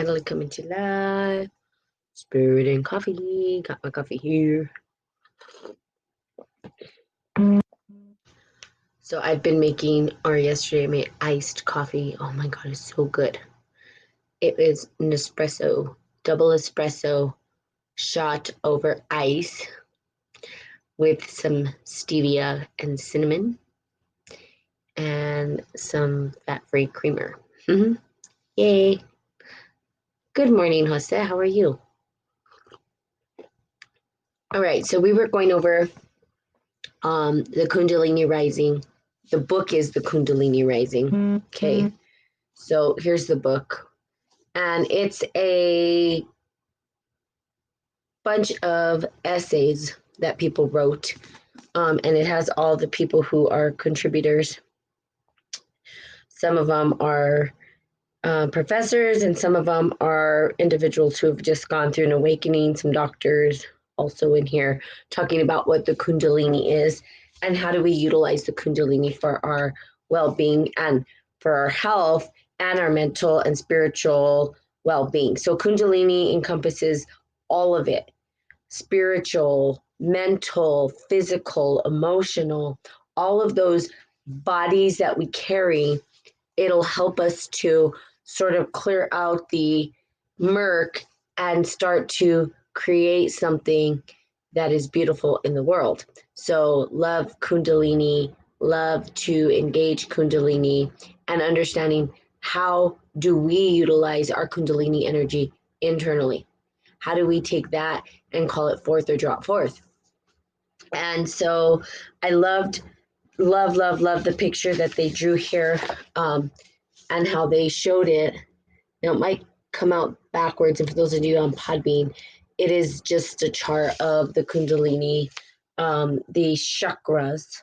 finally coming to life. Spirit and coffee. Got my coffee here. So I've been making, or yesterday I made iced coffee. Oh my God, it's so good. It is an espresso, double espresso shot over ice with some stevia and cinnamon and some fat-free creamer. Yay. Good morning, Jose. How are you? All right, so we were going over the Kundalini Rising. The book is the Kundalini Rising. Okay, so here's the book. And it's a bunch of essays that people wrote. And it has all the people who are contributors. Some of them are professors, and some of them are individuals who have just gone through an awakening, some doctors also in here talking about what the Kundalini is and how do we utilize the Kundalini for our well-being and for our health and our mental and spiritual well-being. So Kundalini encompasses all of it: spiritual, mental, physical, emotional, all of those bodies that we carry. It'll help us to sort of clear out the murk and start to create something that is beautiful in the world. So love Kundalini, love to engage Kundalini, and understanding how do we utilize our Kundalini energy internally? How do we take that and call it forth or draw it forth? And so I love the picture that they drew here, and how they showed it. Now it might come out backwards, and for those of you on Podbean, it is just a chart of the Kundalini, the chakras,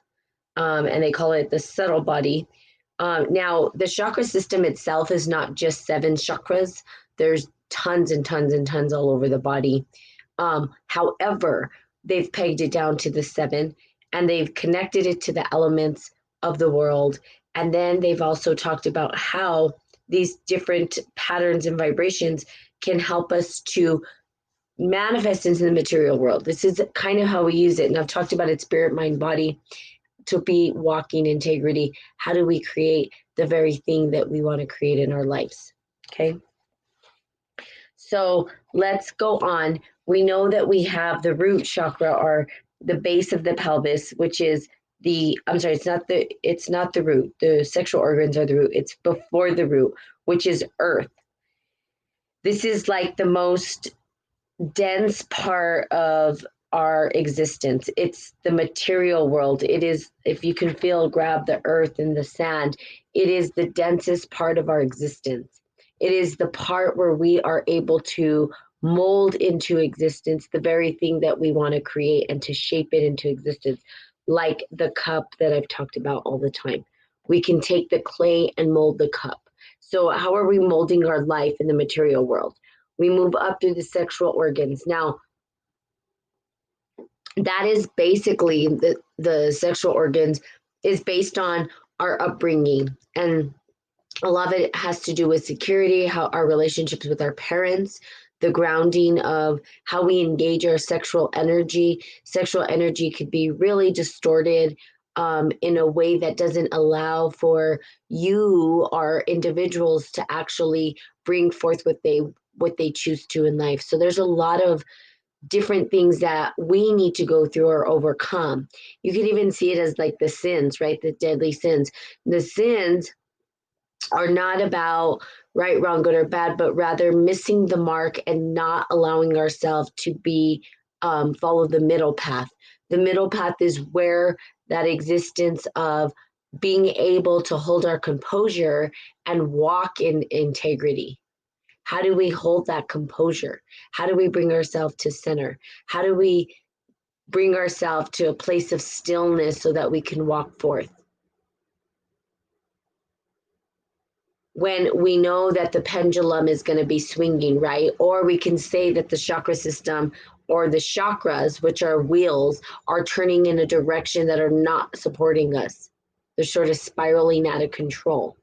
and they call it the subtle body. Now, the chakra system itself is not just 7 chakras. There's tons and tons and tons all over the body. However, they've pegged it down to the 7, and they've connected it to the elements of the world. And then they've also talked about how these different patterns and vibrations can help us to manifest into the material world. This is kind of how we use it. And I've talked about it: spirit, mind, body, to be walking integrity. How do we create the very thing that we want to create in our lives? Okay. So let's go on. We know that we have the root chakra, or the base of the pelvis, which is it's not the root. The sexual organs are the root. It's before the root, which is earth. This is like the most dense part of our existence. It's the material world. It is, if you can grab the earth and the sand, it is the densest part of our existence. It is the part where we are able to mold into existence the very thing that we want to create and to shape it into existence, like the cup that I've talked about all the time. We can take the clay and mold the cup. So how are we molding our life in the material world? We move up through the sexual organs. Now, that is basically the sexual organs is based on our upbringing, and a lot of it has to do with security, how our relationships with our parents, the grounding of how we engage our sexual energy. Sexual energy could be really distorted in a way that doesn't allow for you or individuals to actually bring forth what they choose to in life. So there's a lot of different things that we need to go through or overcome. You can even see it as like the sins, right? The deadly sins. The sins are not about right, wrong, good, or bad, but rather missing the mark and not allowing ourselves to be follow the middle path. The middle path is where that existence of being able to hold our composure and walk in integrity. How do we hold that composure? How do we bring ourselves to center? How do we bring ourselves to a place of stillness so that we can walk forth? When we know that the pendulum is going to be swinging, right? Or we can say that the chakra system or the chakras, which are wheels, are turning in a direction that are not supporting us. They're sort of spiraling out of control.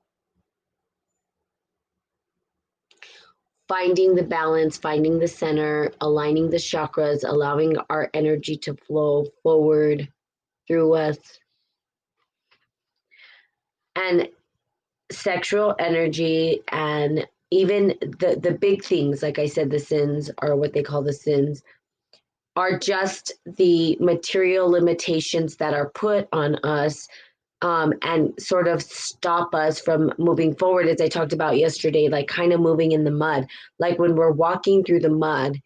finding the balance, finding the center, aligning the chakras, allowing our energy to flow forward through us. And sexual energy, and even the big things, like I said, the sins, are what they call the sins, are just the material limitations that are put on us, and sort of stop us from moving forward, as I talked about yesterday, like kind of moving in the mud. Like when we're walking through the mud,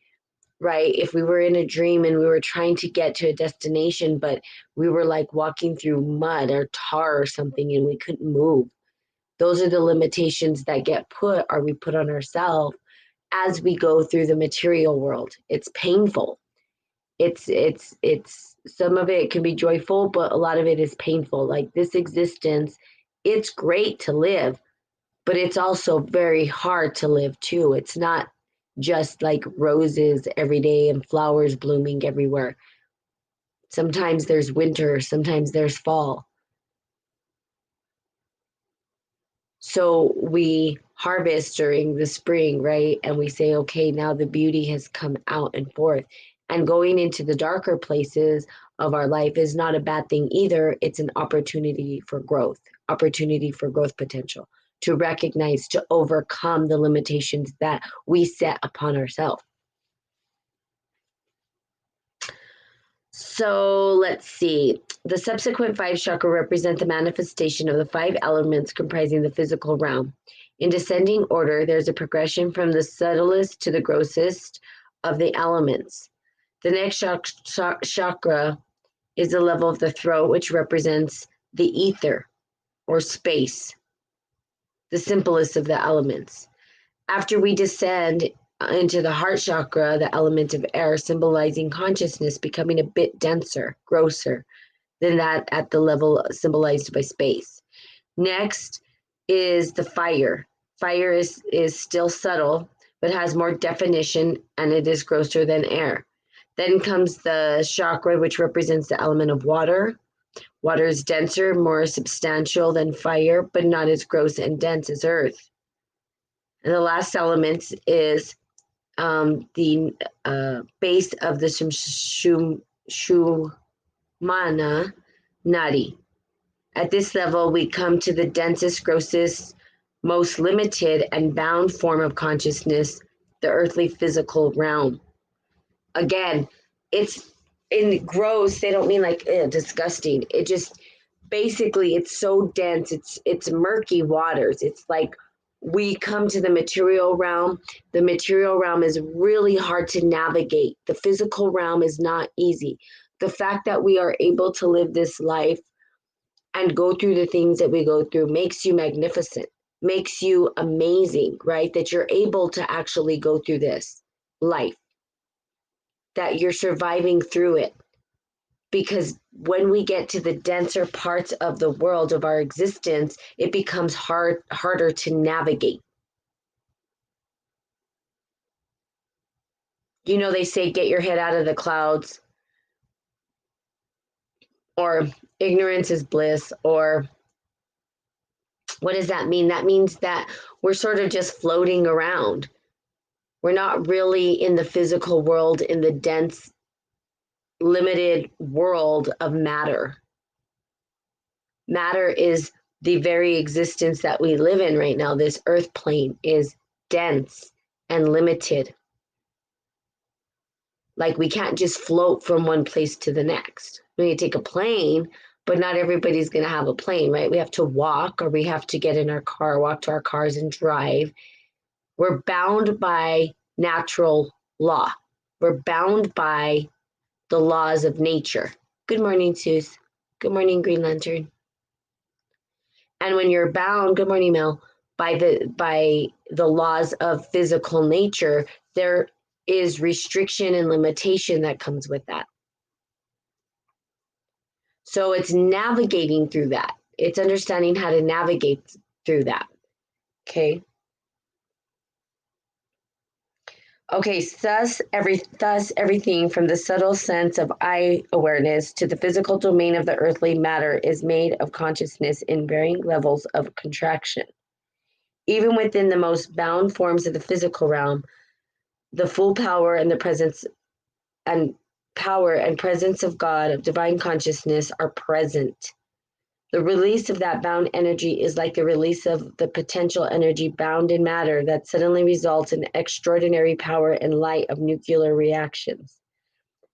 right? If we were in a dream and we were trying to get to a destination, but we were like walking through mud or tar or something and we couldn't move. Those are the limitations that get put, or we put on ourselves as we go through the material world. It's painful. It's some of it can be joyful, but a lot of it is painful. Like this existence, it's great to live, but it's also very hard to live too. It's not just like roses every day and flowers blooming everywhere. Sometimes there's winter, sometimes there's fall. So we harvest during the spring, right? And we say, okay, now the beauty has come out and forth. And going into the darker places of our life is not a bad thing either. It's an opportunity for growth potential, to recognize, to overcome the limitations that we set upon ourselves. So let's see. The subsequent 5 chakra represent the manifestation of the 5 elements comprising the physical realm. In descending order, there's a progression from the subtlest to the grossest of the elements. The next chakra is the level of the throat, which represents the ether or space, the simplest of the elements. After we descend into the heart chakra, the element of air, symbolizing consciousness becoming a bit denser, grosser than that at the level symbolized by space. Next is the fire. Fire is still subtle, but has more definition, and it is grosser than air. Then comes the chakra, which represents the element of water. Water is denser, more substantial than fire, but not as gross and dense as earth. And the last element is the base of the Shumana Nadi. At this level, we come to the densest, grossest, most limited, and bound form of consciousness, the earthly physical realm. Again, it's in gross, they don't mean like disgusting. It just basically, it's so dense, it's murky waters. It's like we come to the material realm. The material realm is really hard to navigate. The physical realm is not easy. The fact that we are able to live this life and go through the things that we go through makes you magnificent, makes you amazing, right? That you're able to actually go through this life, that you're surviving through it. Because when we get to the denser parts of the world of our existence, it becomes harder to navigate. You know, they say, get your head out of the clouds, or ignorance is bliss, or what does that mean? That means that we're sort of just floating around. We're not really in the physical world, in the dense, limited world of matter. Matter is the very existence that we live in right now. This earth plane is dense and limited. Like we can't just float from one place to the next. We need to take a plane, but not everybody's going to have a plane, right? We have to walk, or we have to get in our car, walk to our cars and drive. We're bound by natural law. We're bound by the laws of nature. Good morning, Suze. Good morning, Green Lantern. And when you're bound, good morning, Mel, by the laws of physical nature, there is restriction and limitation that comes with that. So it's navigating through that. It's understanding how to navigate through that. Okay. Okay, thus everything from the subtle sense of eye awareness to the physical domain of the earthly matter is made of consciousness in varying levels of contraction. Even within the most bound forms of the physical realm, the full power and the presence and power and presence of God, of divine consciousness, are present. The release of that bound energy is like the release of the potential energy bound in matter that suddenly results in extraordinary power and light of nuclear reactions.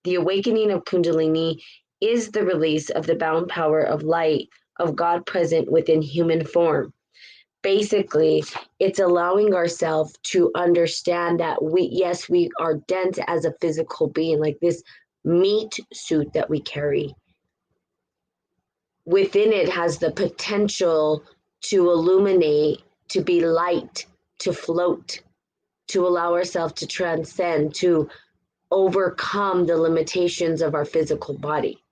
The awakening of Kundalini is the release of the bound power of light of God present within human form. Basically, it's allowing ourselves to understand that yes, we are dense as a physical being, like this meat suit that we carry. Within it has the potential to illuminate, to be light, to float, to allow ourselves to transcend, to overcome the limitations of our physical body.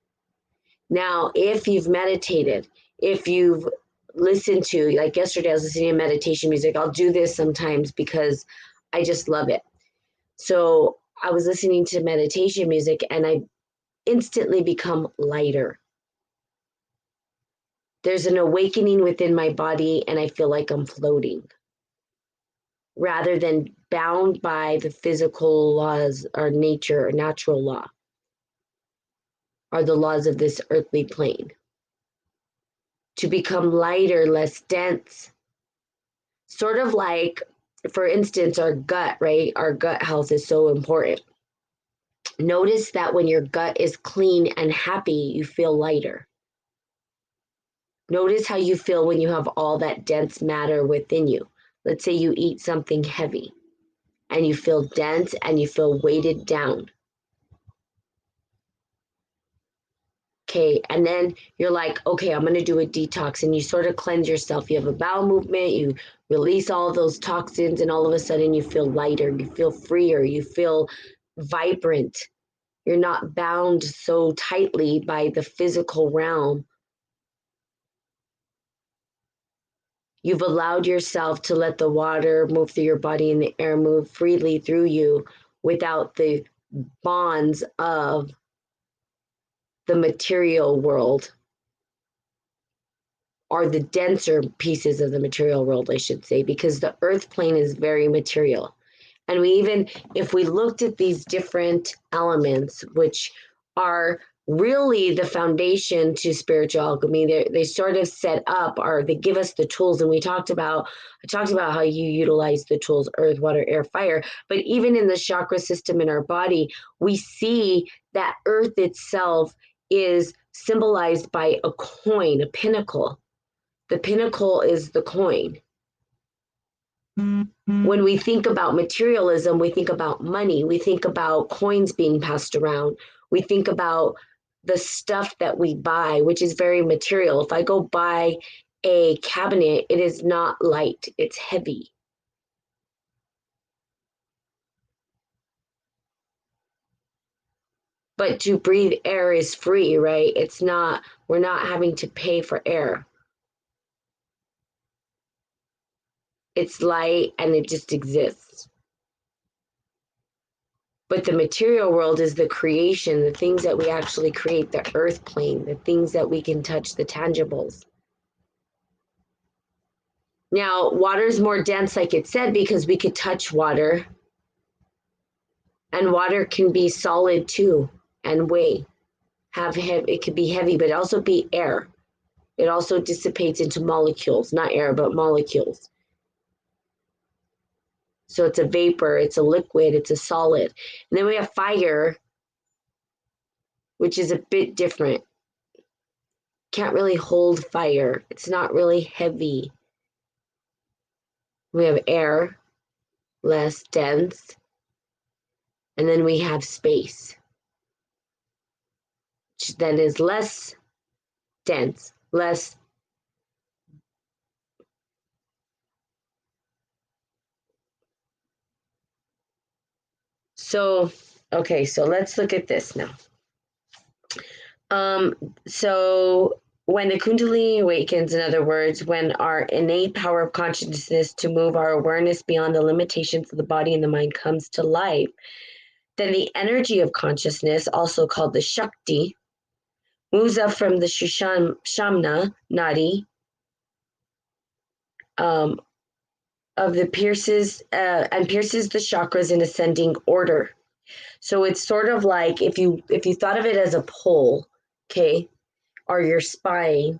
Now, if you've meditated, if you've listened to, like yesterday, I was listening to meditation music. I'll do this sometimes because I just love it. So I was listening to meditation music and I instantly become lighter. There's an awakening within my body and I feel like I'm floating rather than bound by the physical laws or nature or natural law or the laws of this earthly plane. To become lighter, less dense, sort of like, for instance, our gut, right? Our gut health is so important. Notice that when your gut is clean and happy, you feel lighter. Notice how you feel when you have all that dense matter within you. Let's say you eat something heavy and you feel dense and you feel weighted down. Okay, and then you're like, okay, I'm going to do a detox, and you sort of cleanse yourself. You have a bowel movement, you release all those toxins, and all of a sudden you feel lighter, you feel freer, you feel vibrant. You're not bound so tightly by the physical realm. You've allowed yourself to let the water move through your body and the air move freely through you without the bonds of the material world, or the denser pieces of the material world, I should say, because the earth plane is very material. And we even, if we looked at these different elements, which are really the foundation to spiritual alchemy, they sort of set up, or they give us the tools. And I talked about how you utilize the tools, earth, water, air, fire. But even in the chakra system in our body, we see that earth itself is symbolized by a coin, a pinnacle. The pinnacle is the coin. When we think about materialism, we think about money. We think about coins being passed around. We think about the stuff that we buy, which is very material. If I go buy a cabinet, it is not light, it's heavy. But to breathe air is free, right? It's not, we're not having to pay for air. It's light and it just exists. But the material world is the creation, the things that we actually create, the earth plane, the things that we can touch, the tangibles. Now, water is more dense, like it said, because we could touch water. And water can be solid too and weigh. It could be heavy, but also be air. It also dissipates into molecules, not air, but molecules. So it's a vapor, it's a liquid, it's a solid. And then we have fire, which is a bit different. Can't really hold fire. It's not really heavy. We have air, less dense. And then we have space, which then is less dense, less. So, okay, so let's look at this now. So when the Kundalini awakens, in other words, when our innate power of consciousness to move our awareness beyond the limitations of the body and the mind comes to life, then the energy of consciousness, also called the Shakti, moves up from the Shamna Nadi, of the pierces and pierces the chakras in ascending order. So it's sort of like if you thought of it as a pole, okay, or your spine,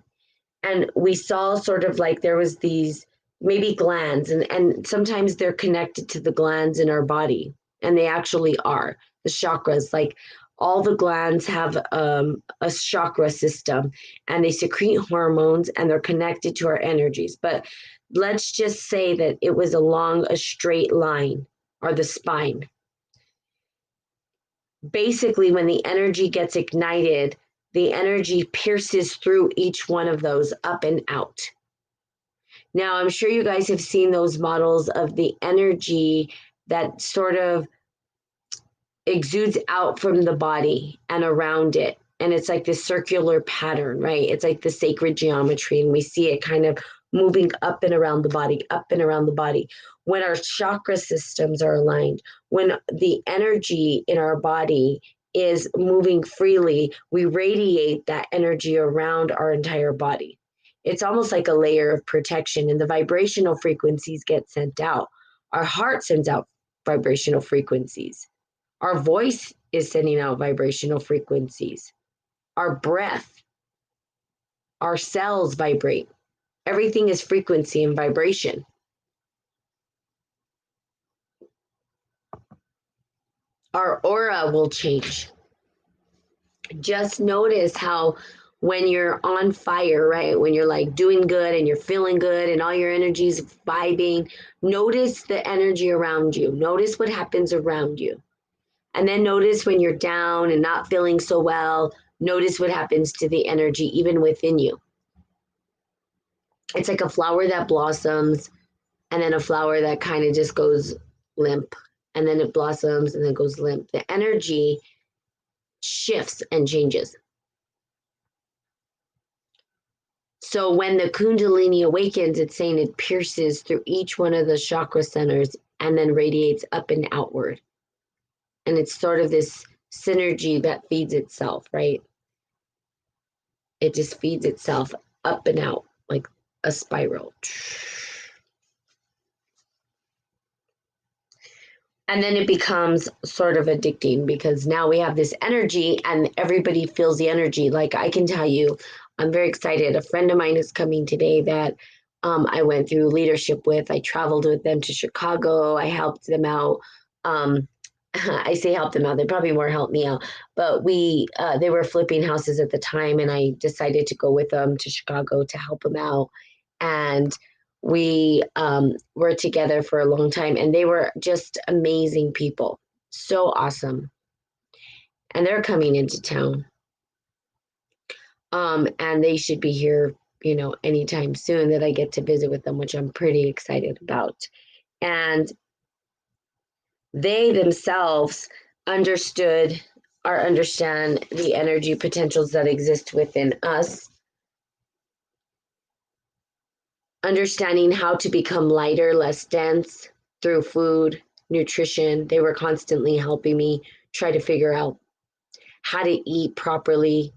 and we saw sort of like there was these maybe glands, and sometimes they're connected to the glands in our body, and they actually are the chakras. Like all the glands have a chakra system, and they secrete hormones, and they're connected to our energies. But let's just say that it was along a straight line, or the spine. Basically, when the energy gets ignited, the energy pierces through each one of those up and out. Now, I'm sure you guys have seen those models of the energy that sort of exudes out from the body and around it. And it's like this circular pattern, right? It's like the sacred geometry, and we see it kind of moving up and around the body, up and around the body. When our chakra systems are aligned, when the energy in our body is moving freely, we radiate that energy around our entire body. It's almost like a layer of protection, and the vibrational frequencies get sent out. Our heart sends out vibrational frequencies. Our voice is sending out vibrational frequencies. Our breath, our cells vibrate. Everything is frequency and vibration. Our aura will change. Just notice how when you're on fire, right? When you're like doing good and you're feeling good and all your energy's vibing, notice the energy around you. Notice what happens around you. And then notice when you're down and not feeling so well, notice what happens to the energy even within you. It's like a flower that blossoms, and then a flower that kind of just goes limp, and then it blossoms and then goes limp. The energy shifts and changes. So when the Kundalini awakens, it's saying it pierces through each one of the chakra centers and then radiates up and outward. And it's sort of this synergy that feeds itself, right? It just feeds itself up and out like a spiral. And then it becomes sort of addicting, because now we have this energy and everybody feels the energy. Like I can tell you, I'm very excited. A friend of mine is coming today that I went through leadership with. I traveled with them to Chicago. I helped them out. I say help them out. They probably more helped me out. But they were flipping houses at the time, and I decided to go with them to Chicago to help them out. And we were together for a long time, and they were just amazing people. So awesome. And they're coming into town. And they should be here, anytime soon that I get to visit with them, which I'm pretty excited about. And they themselves understand the energy potentials that exist within us, understanding how to become lighter, less dense through food, nutrition. They were constantly helping me try to figure out how to eat properly,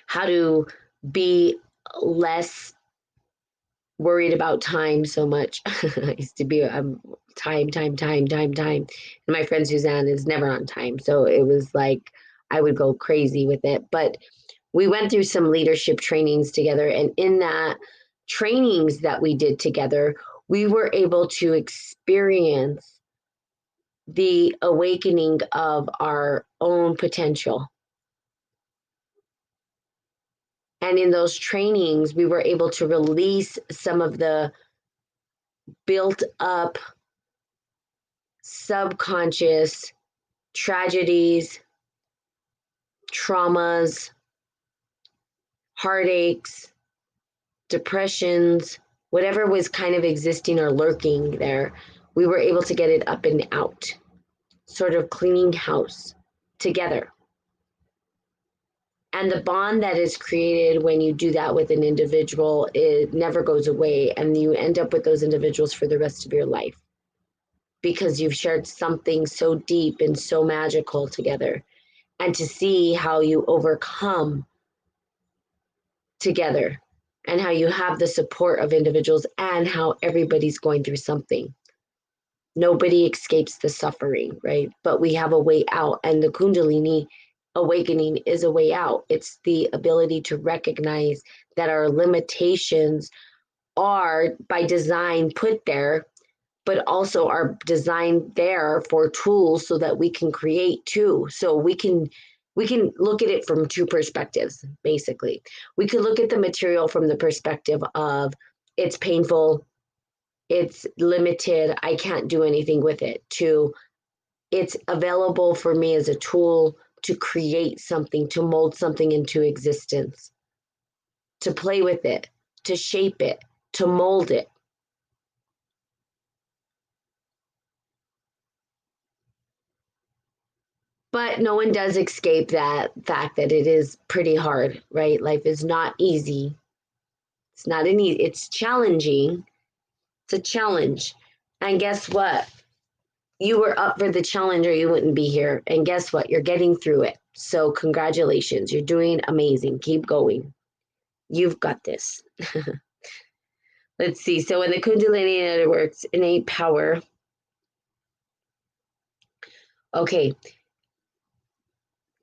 how to be less worried about time so much. I used to be time. And my friend Suzanne is never on time. So it was like I would go crazy with it. But we went through some leadership trainings together. And in that trainings that we did together, we were able to experience the awakening of our own potential. And in those trainings, we were able to release some of the built up subconscious tragedies, traumas, heartaches, depressions, whatever was kind of existing or lurking there. We were able to get it up and out, sort of cleaning house together. And the bond that is created when you do that with an individual, it never goes away. And you end up with those individuals for the rest of your life, because you've shared something so deep and so magical together. And to see how you overcome together, and how you have the support of individuals, and how everybody's going through something. Nobody escapes the suffering, right? But we have a way out, and the Kundalini awakening is a way out. It's the ability to recognize that our limitations are by design put there, but also are designed there for tools so that we can create too. So we can look at it from two perspectives, basically. We could look at the material from the perspective of it's painful, it's limited, I can't do anything with it, to it's available for me as a tool to create something, to mold something into existence, to play with it, to shape it, to mold it. But no one does escape that fact that it is pretty hard, right? Life is not easy. It's not an easy, it's challenging. It's a challenge. And guess what? You were up for the challenge or you wouldn't be here. And guess what? You're getting through it. So congratulations. You're doing amazing. Keep going. You've got this. Let's see. So when the Kundalini works, innate power. Okay.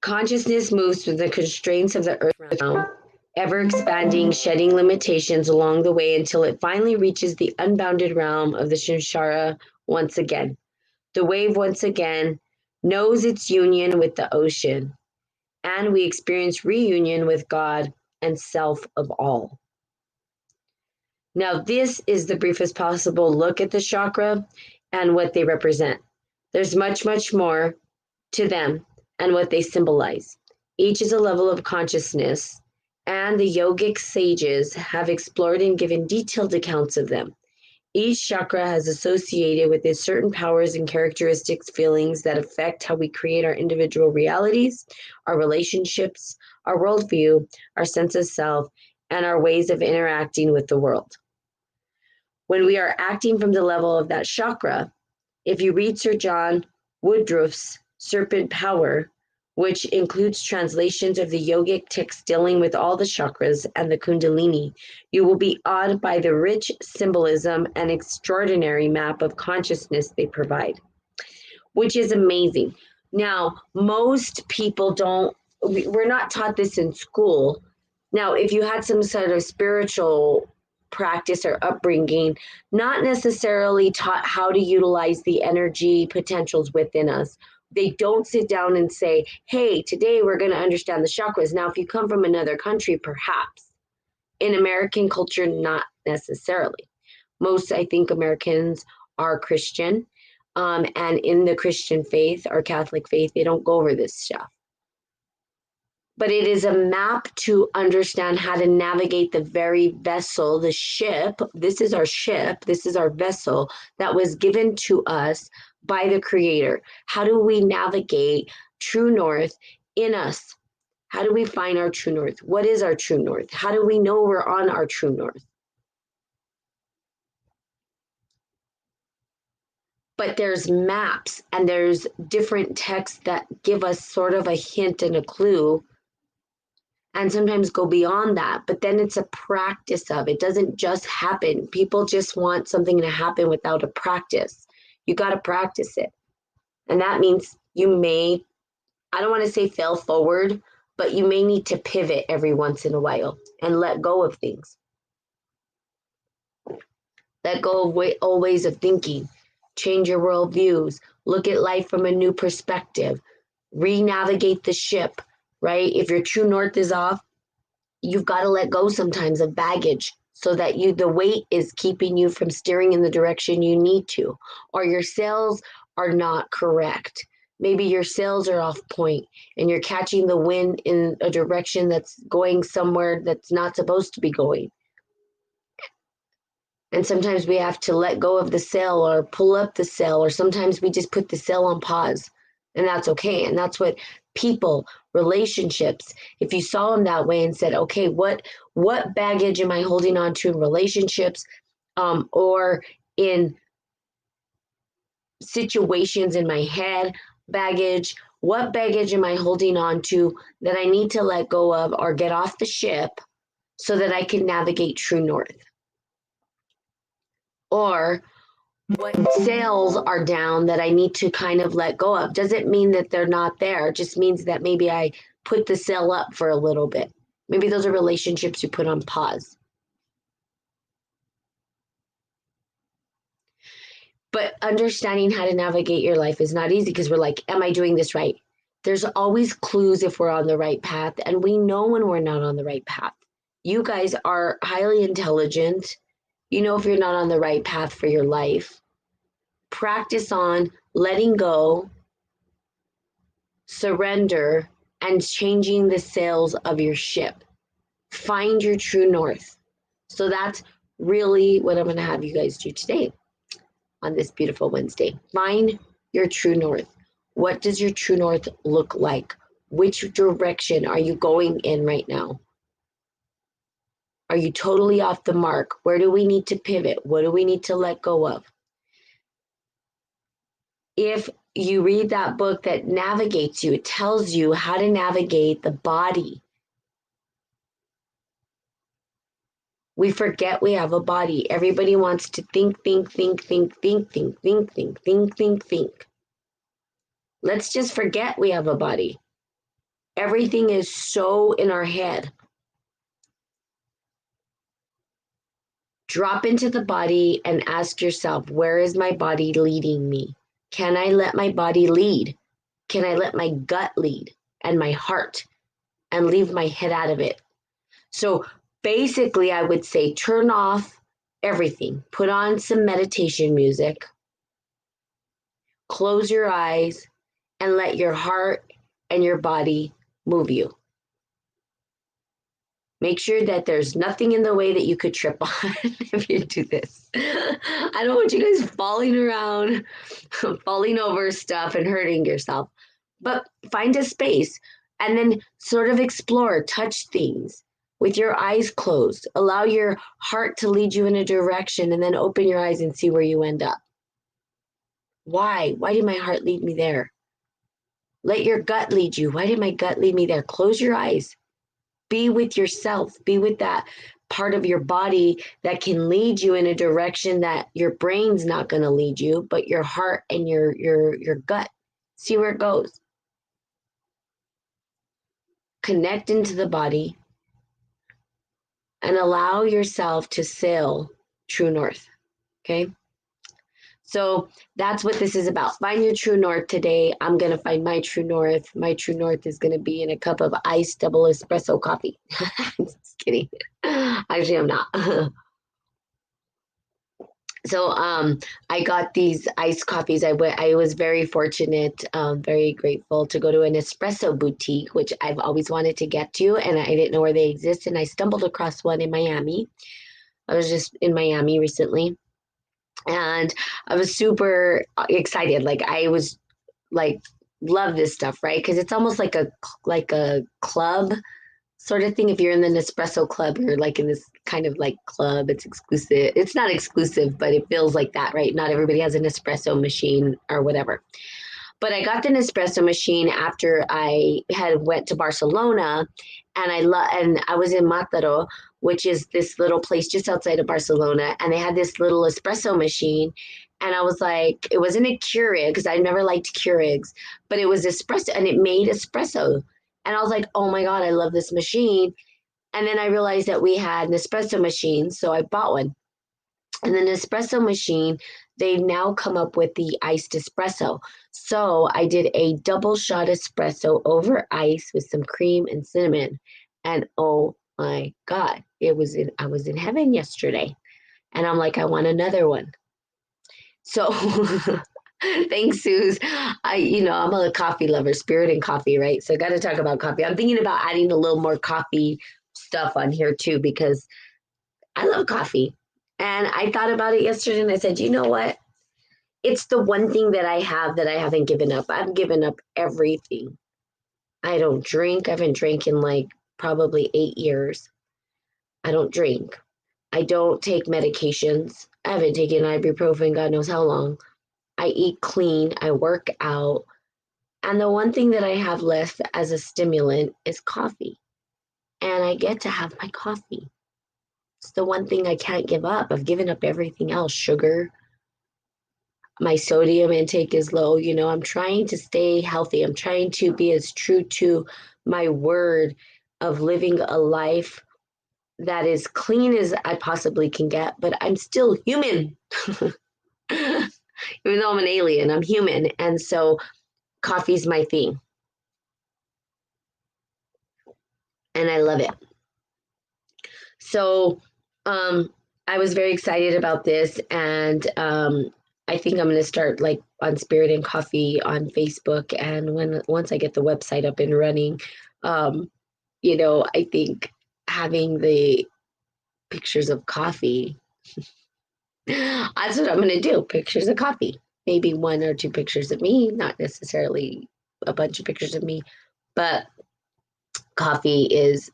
Consciousness moves through the constraints of the earth realm, ever expanding, shedding limitations along the way until it finally reaches the unbounded realm of the Shanshara once again. The wave once again knows its union with the ocean, and we experience reunion with God and self of all. Now, this is the briefest possible look at the chakra and what they represent. There's much, much more to them and what they symbolize. Each is a level of consciousness, and the yogic sages have explored and given detailed accounts of them. Each chakra has associated with it certain powers and characteristics, feelings that affect how we create our individual realities, our relationships, our worldview, our sense of self, and our ways of interacting with the world. When we are acting from the level of that chakra, if you read Sir John Woodruff's Serpent Power, which includes translations of the yogic texts dealing with all the chakras and the Kundalini, you will be awed by the rich symbolism and extraordinary map of consciousness they provide, which is amazing. Now, most people we're not taught this in school. Now, if you had some sort of spiritual practice or upbringing, not necessarily taught how to utilize the energy potentials within us. They don't sit down and say, hey, today we're going to understand the chakras. Now, if you come from another country, perhaps. In American culture, not necessarily. Most, I think, Americans are Christian. And in the Christian faith or Catholic faith, they don't go over this stuff. But it is a map to understand how to navigate the very vessel, the ship. This is our ship. This is our vessel that was given to us by the Creator. How do we navigate true north in us? How do we find our true north? What is our true north? How do we know we're on our true north? But there's maps and there's different texts that give us sort of a hint and a clue, and sometimes go beyond that. But then it's a practice of it. Doesn't just happen. People just want something to happen without a practice. You got to practice it. And that means you may, I don't want to say fail forward, but you may need to pivot every once in a while and let go of things. Let go of old ways of thinking. Change your worldviews. Look at life from a new perspective. Re-navigate the ship, right? If your true north is off, you've got to let go sometimes of baggage so that the weight is keeping you from steering in the direction you need to, or your sails are not correct. Maybe your sails are off point and you're catching the wind in a direction that's going somewhere that's not supposed to be going. And sometimes we have to let go of the sail or pull up the sail, or sometimes we just put the sail on pause, and that's okay. And that's what people, relationships, if you saw them that way and said, okay, what baggage am I holding on to in relationships, or in situations in my head, baggage, what baggage am I holding on to that I need to let go of or get off the ship so that I can navigate true north? Or what sales are down that I need to kind of let go of? Doesn't mean that they're not there. It just means that maybe I put the sale up for a little bit. Maybe those are relationships you put on pause. But understanding how to navigate your life is not easy because we're like, am I doing this right? There's always clues if we're on the right path, and we know when we're not on the right path. You guys are highly intelligent. You know if you're not on the right path for your life. Practice on letting go, surrender, and changing the sails of your ship. Find your true north. So that's really what I'm going to have you guys do today on this beautiful Wednesday. Find your true north. What does your true north look like? Which direction are you going in right now? Are you totally off the mark? Where do we need to pivot? What do we need to let go of? If you read that book that navigates you, it tells you how to navigate the body. We forget we have a body. Everybody wants to think. Let's just forget we have a body. Everything is so in our head. Drop into the body and ask yourself, where is my body leading me? Can I let my body lead? Can I let my gut lead and my heart and leave my head out of it? So basically, I would say turn off everything. Put on some meditation music. Close your eyes and let your heart and your body move you. Make sure that there's nothing in the way that you could trip on if you do this. I don't want you guys falling around, falling over stuff and hurting yourself. But find a space and then sort of explore, touch things with your eyes closed. Allow your heart to lead you in a direction and then open your eyes and see where you end up. Why? Why did my heart lead me there? Let your gut lead you. Why did my gut lead me there? Close your eyes. Be with yourself. Be with that part of your body that can lead you in a direction that your brain's not going to lead you, but your heart and your gut. See where it goes. Connect into the body and allow yourself to sail true north. Okay? So that's what this is about. Find your true north today. I'm going to find my true north. My true north is going to be in a cup of iced double espresso coffee. Just kidding. Actually, I'm not. So I got these iced coffees. I was very fortunate, very grateful to go to an espresso boutique, which I've always wanted to get to, and I didn't know where they exist. And I stumbled across one in Miami. I was just in Miami recently. And I was super excited. Like I was like, love this stuff, right? Because it's almost like a club sort of thing. If you're in the Nespresso club, you're like in this kind of like club. It's exclusive. It's not exclusive, but it feels like that, right? Not everybody has an espresso machine or whatever. But I got the Nespresso machine after I had went to Barcelona, and I was in Mataró, which is this little place just outside of Barcelona, and they had this little espresso machine, and I was like, it wasn't a Keurig because I never liked Keurigs, but it was espresso, and it made espresso, and I was like, oh my god, I love this machine, and then I realized that we had an espresso machine, so I bought one. And the Nespresso machine, they've now come up with the iced espresso. So I did a double shot espresso over ice with some cream and cinnamon. And oh my God, I was in heaven yesterday. And I'm like, I want another one. So thanks, Suze. I'm a coffee lover, spirit and coffee, right? So I got to talk about coffee. I'm thinking about adding a little more coffee stuff on here too, because I love coffee. And I thought about it yesterday and I said, you know what? It's the one thing that I have that I haven't given up. I've given up everything. I don't drink. I haven't drank in like probably 8 years. I don't drink. I don't take medications. I haven't taken ibuprofen, God knows how long. I eat clean. I work out. And the one thing that I have left as a stimulant is coffee. and I get to have my coffee. It's the one thing I can't give up. I've given up everything else, sugar. My sodium intake is low. I'm trying to stay healthy. I'm trying to be as true to my word of living a life that is clean as I possibly can get, but I'm still human. Even though I'm an alien, I'm human. And so coffee's my thing. And I love it. So I was very excited about this. And I think I'm going to start like on Spirit and Coffee on Facebook. And once I get the website up and running, I think having the pictures of coffee, that's what I'm going to do. Pictures of coffee. Maybe one or two pictures of me, not necessarily a bunch of pictures of me, but coffee is,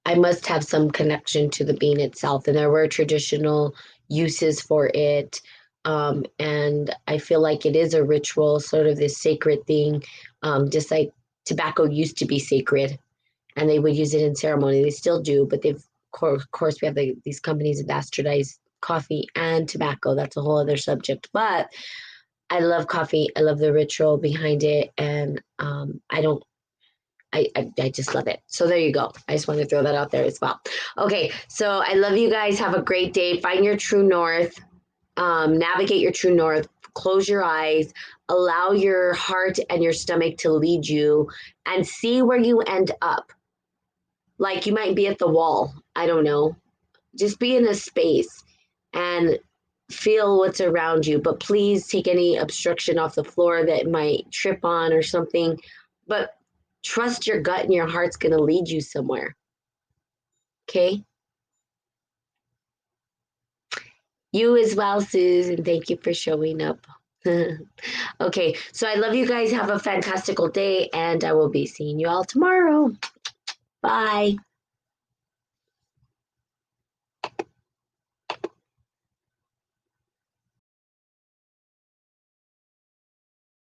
I must have some connection to the bean itself. And there were traditional uses for it. And I feel like it is a ritual, sort of this sacred thing, just like tobacco used to be sacred and they would use it in ceremony. They still do, but of course, we have these companies that bastardize coffee and tobacco. That's a whole other subject. But I love coffee. I love the ritual behind it. And I just love it. So there you go. I just want to throw that out there as well. Okay, so I love you guys. Have a great day. Find your true north. Navigate your true north. Close your eyes. Allow your heart and your stomach to lead you and see where you end up. Like you might be at the wall. I don't know. Just be in a space and feel what's around you. But please take any obstruction off the floor that might trip on or something. But trust your gut and your heart's going to lead you somewhere. Okay? You as well, Susan. Thank you for showing up. Okay, so I love you guys. Have a fantastical day, and I will be seeing you all tomorrow. Bye.